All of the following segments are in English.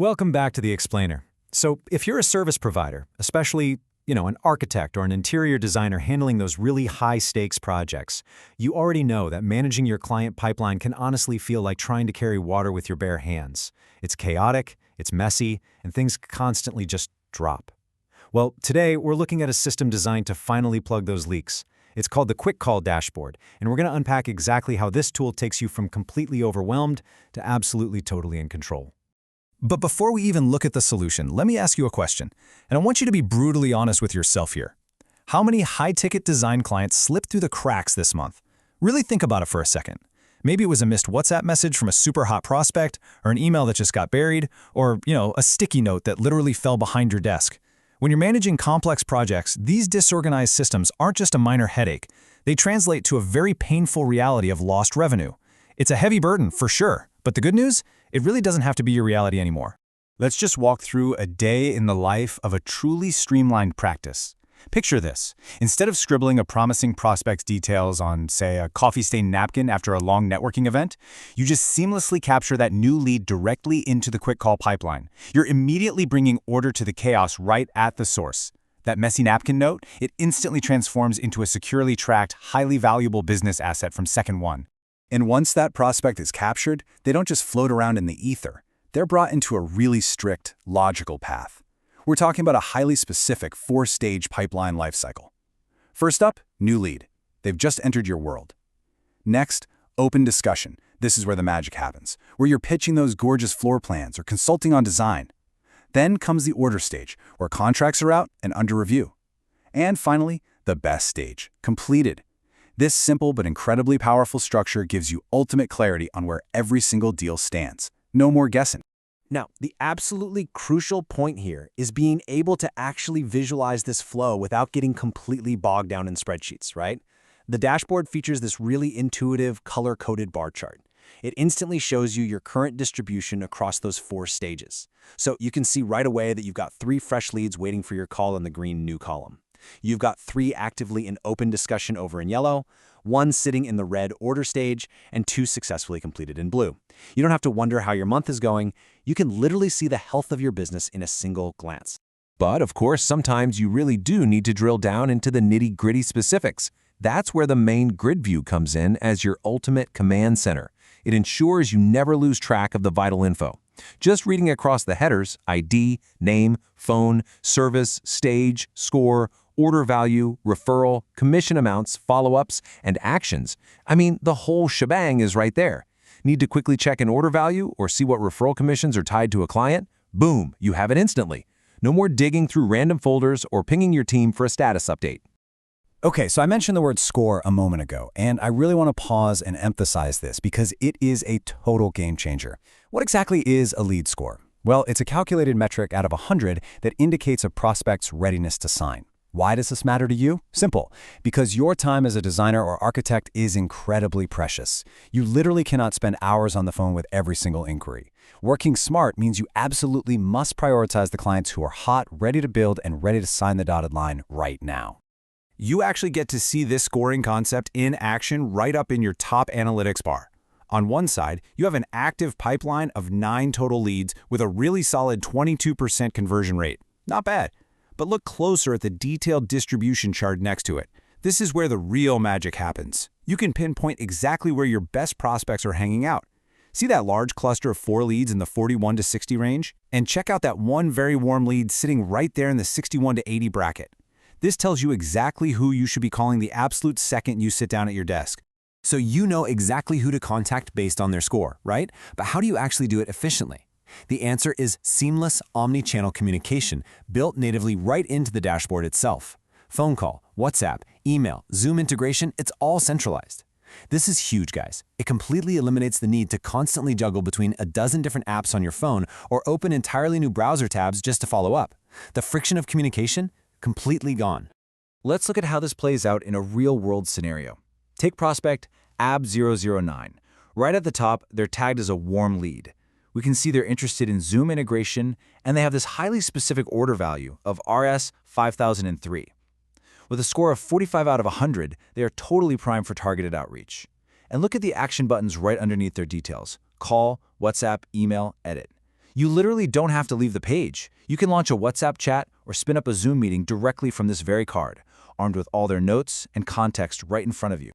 Welcome back to The Explainer. So, if you're a service provider, especially, an architect or an interior designer handling those really high-stakes projects, you already know that managing your client pipeline can honestly feel like trying to carry water with your bare hands. It's chaotic, it's messy, and things constantly just drop. Well, today we're looking at a system designed to finally plug those leaks. It's called the QuickCall dashboard, and we're going to unpack exactly how this tool takes you from completely overwhelmed to absolutely totally in control. But before we even look at the solution, let me ask you a question, and I want you to be brutally honest with yourself here. How many high-ticket design clients slipped through the cracks this month? Really think about it for a second. Maybe it was a missed WhatsApp message from a super hot prospect, or an email that just got buried, or, a sticky note that literally fell behind your desk. When you're managing complex projects, these disorganized systems aren't just a minor headache. They translate to a very painful reality of lost revenue. It's a heavy burden, for sure, but the good news? It really doesn't have to be your reality anymore. Let's just walk through a day in the life of a truly streamlined practice. Picture this. Instead of scribbling a promising prospect's details on, say, a coffee-stained napkin after a long networking event, you just seamlessly capture that new lead directly into the QuickCall pipeline. You're immediately bringing order to the chaos right at the source. That messy napkin note, it instantly transforms into a securely tracked, highly valuable business asset from second one. And once that prospect is captured, they don't just float around in the ether. They're brought into a really strict, logical path. We're talking about a highly specific 4-stage pipeline lifecycle. First up, new lead. They've just entered your world. Next, open discussion. This is where the magic happens, where you're pitching those gorgeous floor plans or consulting on design. Then comes the order stage, where contracts are out and under review. And finally, the best stage, completed. This simple but incredibly powerful structure gives you ultimate clarity on where every single deal stands. No more guessing. Now, the absolutely crucial point here is being able to actually visualize this flow without getting completely bogged down in spreadsheets, right? The dashboard features this really intuitive, color-coded bar chart. It instantly shows you your current distribution across those 4 stages. So you can see right away that you've got 3 fresh leads waiting for your call in the green new column. You've got 3 actively in open discussion over in yellow, 1 sitting in the red order stage, and 2 successfully completed in blue. You don't have to wonder how your month is going. You can literally see the health of your business in a single glance. But, of course, sometimes you really do need to drill down into the nitty-gritty specifics. That's where the main grid view comes in as your ultimate command center. It ensures you never lose track of the vital info. Just reading across the headers, ID, name, phone, service, stage, score, order value, referral, commission amounts, follow-ups, and actions. The whole shebang is right there. Need to quickly check an order value or see what referral commissions are tied to a client? Boom, you have it instantly. No more digging through random folders or pinging your team for a status update. Okay, so I mentioned the word score a moment ago, and I really want to pause and emphasize this because it is a total game changer. What exactly is a lead score? Well, it's a calculated metric out of 100 that indicates a prospect's readiness to sign. Why does this matter to you? Simple. Because your time as a designer or architect is incredibly precious. You literally cannot spend hours on the phone with every single inquiry. Working smart means you absolutely must prioritize the clients who are hot, ready to build, and ready to sign the dotted line right now. You actually get to see this scoring concept in action right up in your top analytics bar. On one side, you have an active pipeline of 9 total leads with a really solid 22% conversion rate. Not bad. But look closer at the detailed distribution chart next to it. This is where the real magic happens. You can pinpoint exactly where your best prospects are hanging out. See that large cluster of 4 leads in the 41 to 60 range? And check out that one very warm lead sitting right there in the 61 to 80 bracket. This tells you exactly who you should be calling the absolute second you sit down at your desk. So you know exactly who to contact based on their score, right? But how do you actually do it efficiently? The answer is seamless omni-channel communication built natively right into the dashboard itself. Phone call, WhatsApp, email, Zoom integration, it's all centralized. This is huge, guys. It completely eliminates the need to constantly juggle between a dozen different apps on your phone or open entirely new browser tabs just to follow up. The friction of communication, completely gone. Let's look at how this plays out in a real-world scenario. Take prospect AB009. Right at the top, they're tagged as a warm lead. We can see they're interested in Zoom integration, and they have this highly specific order value of RS 5003. With a score of 45 out of 100, they are totally primed for targeted outreach. And look at the action buttons right underneath their details: call, WhatsApp, email, edit. You literally don't have to leave the page. You can launch a WhatsApp chat or spin up a Zoom meeting directly from this very card, armed with all their notes and context right in front of you.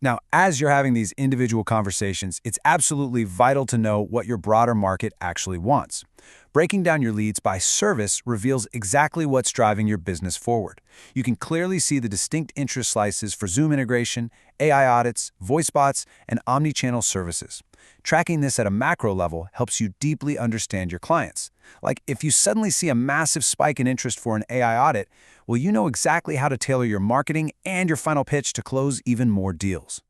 Now, as you're having these individual conversations, it's absolutely vital to know what your broader market actually wants. Breaking down your leads by service reveals exactly what's driving your business forward. You can clearly see the distinct interest slices for Zoom integration, AI audits, voice bots, and omni-channel services. Tracking this at a macro level helps you deeply understand your clients. Like if you suddenly see a massive spike in interest for an AI audit, well, you know exactly how to tailor your marketing and your final pitch to close even more deals.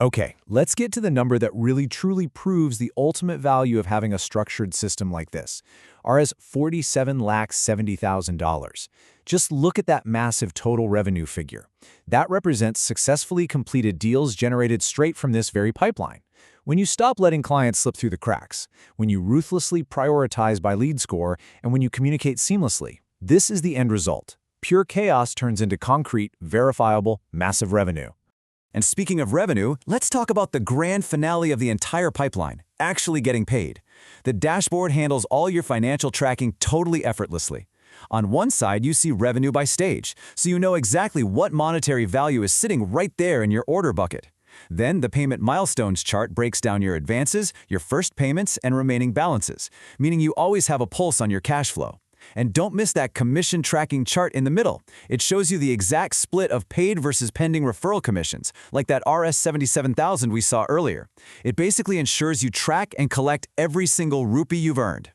Okay, let's get to the number that really truly proves the ultimate value of having a structured system like this. Rs $47,70,000. Just look at that massive total revenue figure. That represents successfully completed deals generated straight from this very pipeline. When you stop letting clients slip through the cracks, when you ruthlessly prioritize by lead score, and when you communicate seamlessly, this is the end result. Pure chaos turns into concrete, verifiable, massive revenue. And speaking of revenue, let's talk about the grand finale of the entire pipeline, actually getting paid. The dashboard handles all your financial tracking totally effortlessly. On one side, you see revenue by stage, so you know exactly what monetary value is sitting right there in your order bucket. Then the payment milestones chart breaks down your advances, your first payments, and remaining balances, meaning you always have a pulse on your cash flow. And don't miss that commission tracking chart in the middle. It shows you the exact split of paid versus pending referral commissions, like that Rs 77,000 we saw earlier. It basically ensures you track and collect every single rupee you've earned.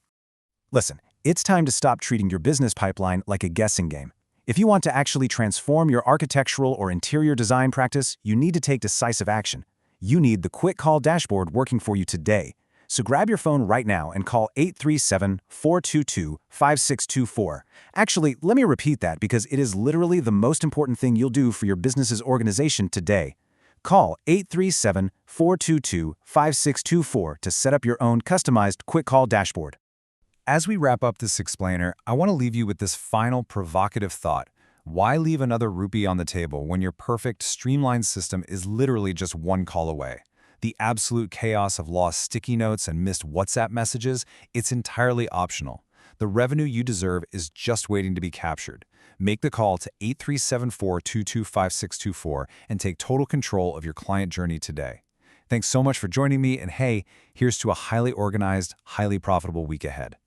Listen, it's time to stop treating your business pipeline like a guessing game. If you want to actually transform your architectural or interior design practice, you need to take decisive action. You need the QuickCall dashboard working for you today. So grab your phone right now and call 837-422-5624. Actually, let me repeat that because it is literally the most important thing you'll do for your business's organization today. Call 837-422-5624 to set up your own customized QuickCall dashboard. As we wrap up this explainer, I want to leave you with this final provocative thought. Why leave another rupee on the table when your perfect, streamlined system is literally just one call away? The absolute chaos of lost sticky notes and missed WhatsApp messages, it's entirely optional. The revenue you deserve is just waiting to be captured. Make the call to 837-422-5624 and take total control of your client journey today. Thanks so much for joining me, and hey, here's to a highly organized, highly profitable week ahead.